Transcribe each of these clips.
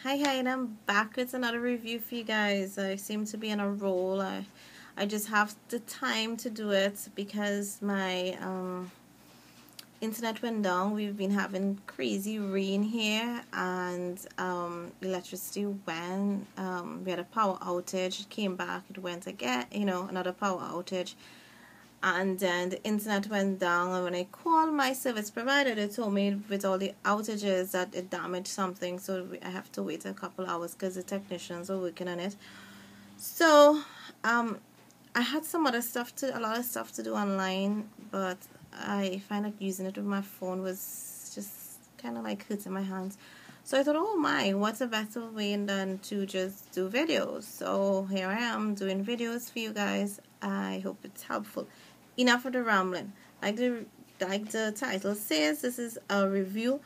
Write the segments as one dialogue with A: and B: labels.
A: Hi, and I'm back with another review for you guys. I seem to be on a roll. I just have the time to do it because my internet went down. We've been having crazy rain here, and electricity went. We had a power outage. It came back. It went again. Another power outage. And then the internet went down, and when I called my service provider, they told me with all the outages that it damaged something, so I have to wait a couple hours because the technicians are working on it. So I had a lot of stuff to do online, but I find that using it with my phone was just kind of like hurting my hands. So I thought, oh my, what's a better way than to just do videos? So here I am doing videos for you guys. I hope it's helpful. Enough of the rambling. Like the title says, this is a review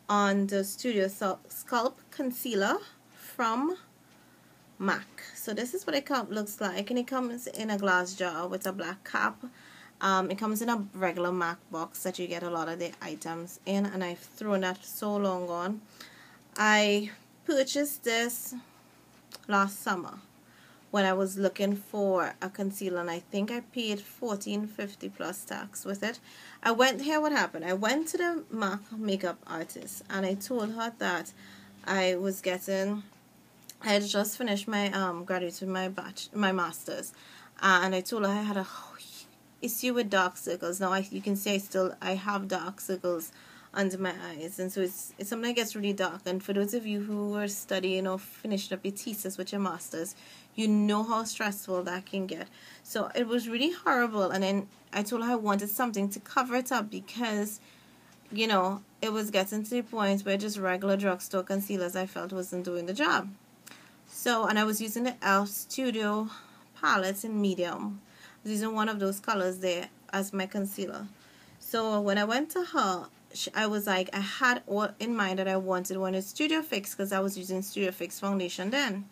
A: on the Studio Sculpt concealer from MAC. So this is what it looks like, and it comes in a glass jar with a black cap. It comes in a regular MAC box that you get a lot of the items in, and I've thrown that so long on. I purchased this last summer when I was looking for a concealer, and I think I paid $14.50 plus tax with it. What happened. I went to the MAC makeup artist, and I told her that I had just finished my graduated my master's, and I told her I had a issue with dark circles. Now you can see I have dark circles under my eyes, and so it's something that gets really dark. And for those of you who are studying or finishing up your thesis with your masters, you know how stressful that can get. So it was really horrible, and then I told her I wanted something to cover it up because it was getting to the point where just regular drugstore concealers I felt wasn't doing the job. So, and I was using the e.l.f. Studio palette in medium. I was using one of those colors there as my concealer. So when I went to her, I was like, I had all in mind that I wanted one in Studio Fix because I was using Studio Fix foundation then.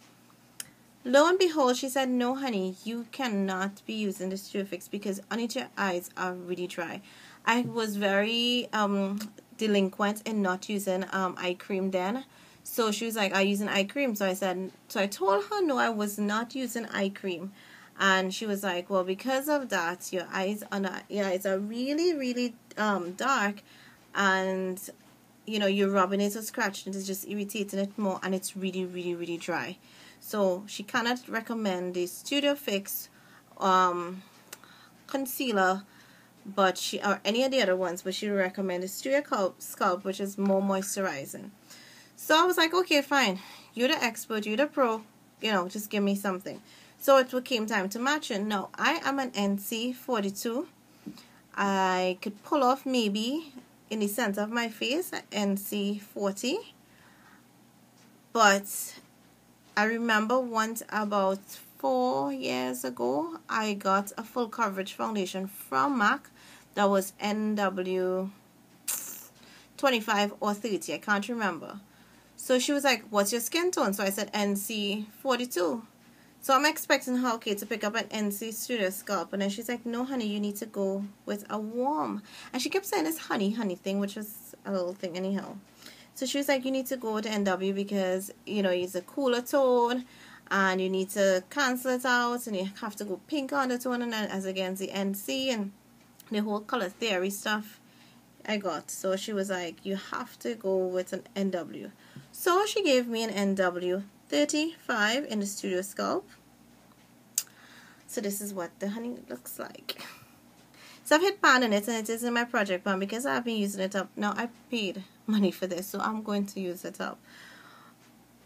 A: Lo and behold, she said, no honey, you cannot be using the Studio Fix because underneath your eyes are really dry. I was very delinquent in not using eye cream then. So she was like, are you using eye cream? So I told her no, I was not using eye cream. And she was like, well, because of that, your eyes are really, really dark, and you're rubbing it or scratching it is just irritating it more, and it's really, really, really dry. So she cannot recommend the Studio Fix concealer, or any of the other ones, but she recommended Studio Sculpt, which is more moisturizing. So I was like, okay, fine. You're the expert, you're the pro, just give me something. So it came time to matching. Now, I am an NC42. I could pull off maybe in the center of my face at NC40. But I remember once about 4 years ago, I got a full coverage foundation from MAC that was NW25 or 30. I can't remember. So she was like, what's your skin tone? So I said NC42. So I'm expecting her, okay, to pick up an NC Studio Sculpt. And then she's like, no, honey, you need to go with a warm. And she kept saying this honey thing, which was a little thing anyhow. So she was like, you need to go with the NW because, it's a cooler tone. And you need to cancel it out. And you have to go pink undertone and then as against the NC. And the whole color theory stuff I got. So she was like, you have to go with an NW. So she gave me an NW25 in the Studio Sculpt. So this is what the honey looks like. So I've hit pan in it, and it is in my project pan because I've been using it up. Now I paid money for this, so I'm going to use it up.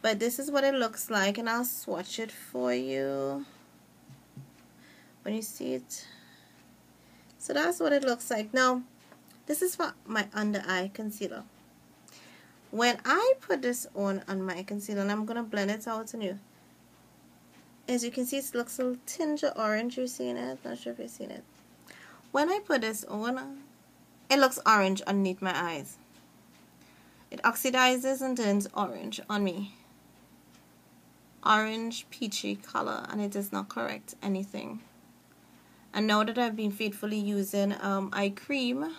A: But this is what it looks like, and I'll swatch it for you when you see it. So that's what it looks like. Now, this is for my under eye concealer. When I put this on my concealer, and I'm going to blend it out on you, as you can see, it looks a little tinge of orange. You're seeing it? Not sure if you're seeing it. When I put this on, it looks orange underneath my eyes. It oxidizes and turns orange on me. Orange, peachy color, and it does not correct anything. And now that I've been faithfully using eye cream,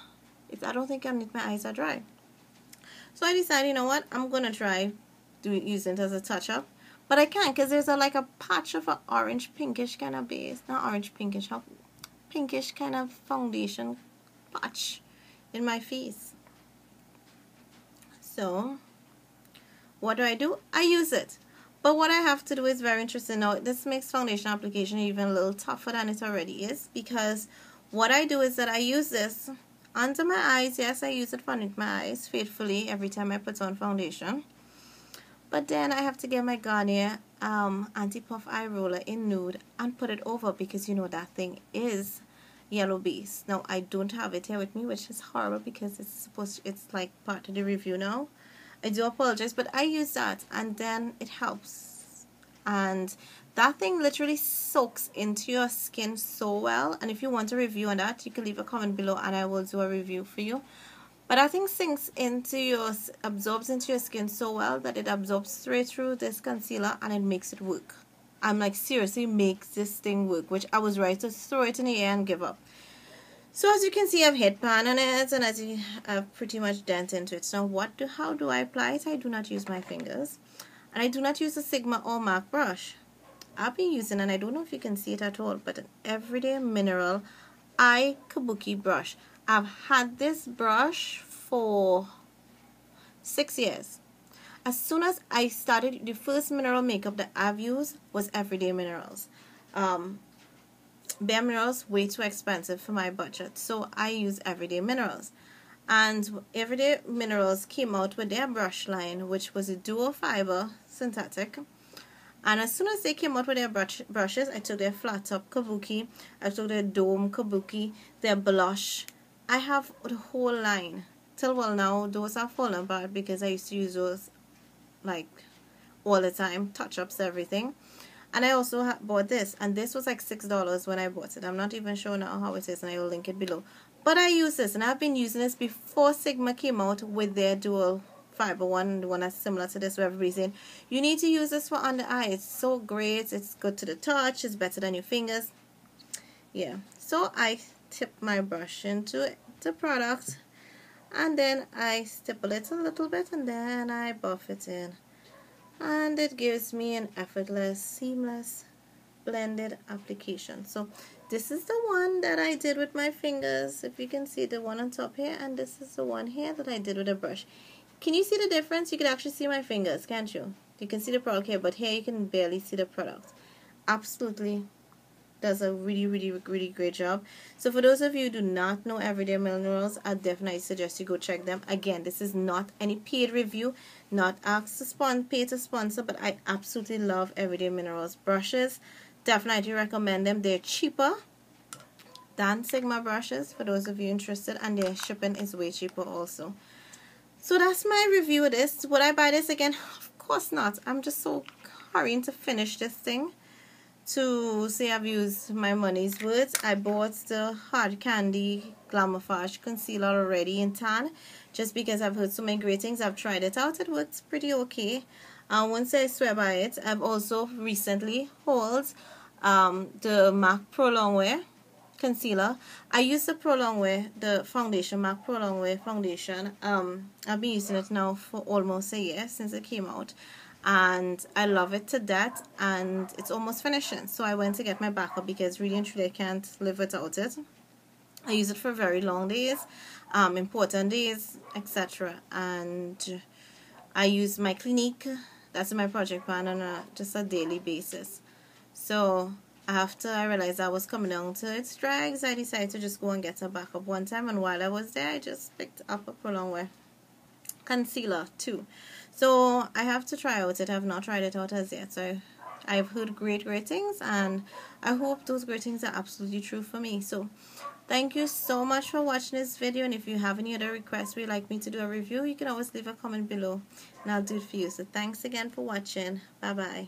A: I don't think underneath my eyes are dry. So I decided, you know what, I'm going to try using it as a touch-up. But I can't because there's like a patch of an orange pinkish kind of base. Not orange pinkish, pinkish kind of foundation patch in my face. So what do? I use it. But what I have to do is very interesting. Now this makes foundation application even a little tougher than it already is, because what I do is that I use this under my eyes. Yes, I use it underneath my eyes faithfully every time I put on foundation. But then I have to get my Garnier anti-puff eye roller in nude and put it over, because you know that thing is yellow base. Now I don't have it here with me, which is horrible because it's like part of the review now. I do apologize, but I use that and then it helps. And that thing literally soaks into your skin so well. And if you want a review on that, you can leave a comment below and I will do a review for you. But that thing absorbs into your skin so well that it absorbs straight through this concealer and it makes it work. I'm like, seriously, makes this thing work, which I was ready to throw it in the air and give up. So as you can see, I've hit pan on it, and as you have pretty much dent into it. So how do I apply it? I do not use my fingers, and I do not use a Sigma or MAC brush. I've been using, and I don't know if you can see it at all, but an Everyday Mineral Eye Kabuki brush. I've had this brush for 6 years. As soon as I started, the first mineral makeup that I've used was Everyday Minerals. Bare Minerals, way too expensive for my budget, so I use Everyday Minerals. And Everyday Minerals came out with their brush line, which was a dual fiber synthetic. And as soon as they came out with their brushes, I took their flat top Kabuki, I took their dome Kabuki, their blush. I have the whole line. Till well now, those are fallen apart because I used to use those like all the time, touch-ups, everything. And I also bought this, and this was like $6 when I bought it. I'm not even sure now how it is, and I will link it below. But I use this, and I've been using this before Sigma came out with their dual fiber one, the one that's similar to this, where everybody's saying you need to use this for under eye. It's so great. It's good to the touch. It's better than your fingers. Yeah. So I tip my brush into the product, and then I stipple it a little bit, and then I buff it in. And it gives me an effortless, seamless, blended application. So this is the one that I did with my fingers. If you can see the one on top here, and this is the one here that I did with a brush. Can you see the difference? You can actually see my fingers, can't you? You can see the product here, but here you can barely see the product. Absolutely does a really great job. So for those of you who do not know Everyday Minerals, I definitely suggest you go check them. Again, this is not any paid review, not asked to pay to sponsor, but I absolutely love Everyday Minerals brushes. Definitely recommend them. They're cheaper than Sigma brushes for those of you interested, and their shipping is way cheaper also. So that's my review of this. Would I buy this again? Of course not. I'm just so hurrying to finish this thing to say I've used my money's worth. I bought the Hard Candy Glamourage concealer already in tan, just because I've heard so many great things. I've tried it out. It works pretty okay. Once I swear by it, I've also recently hauled the MAC Pro Longwear concealer. I use the Pro Longwear, the foundation, MAC Pro Longwear foundation. I've been using it now for almost a year since it came out, and I love it to death, and it's almost finishing. So I went to get my backup because really and truly I can't live without it. I use it for very long days, important days, etc. And I use my Clinique, that's my project plan, on just a daily basis. So after I realized I was coming down to its drags, I decided to just go and get a backup one time, and while I was there I just picked up a Pro Longwear concealer too. So I have to try out it. I have not tried it out as yet. So I've heard great things, and I hope those great things are absolutely true for me. So thank you so much for watching this video, and if you have any other requests or you'd like me to do a review, you can always leave a comment below and I'll do it for you. So thanks again for watching. Bye bye.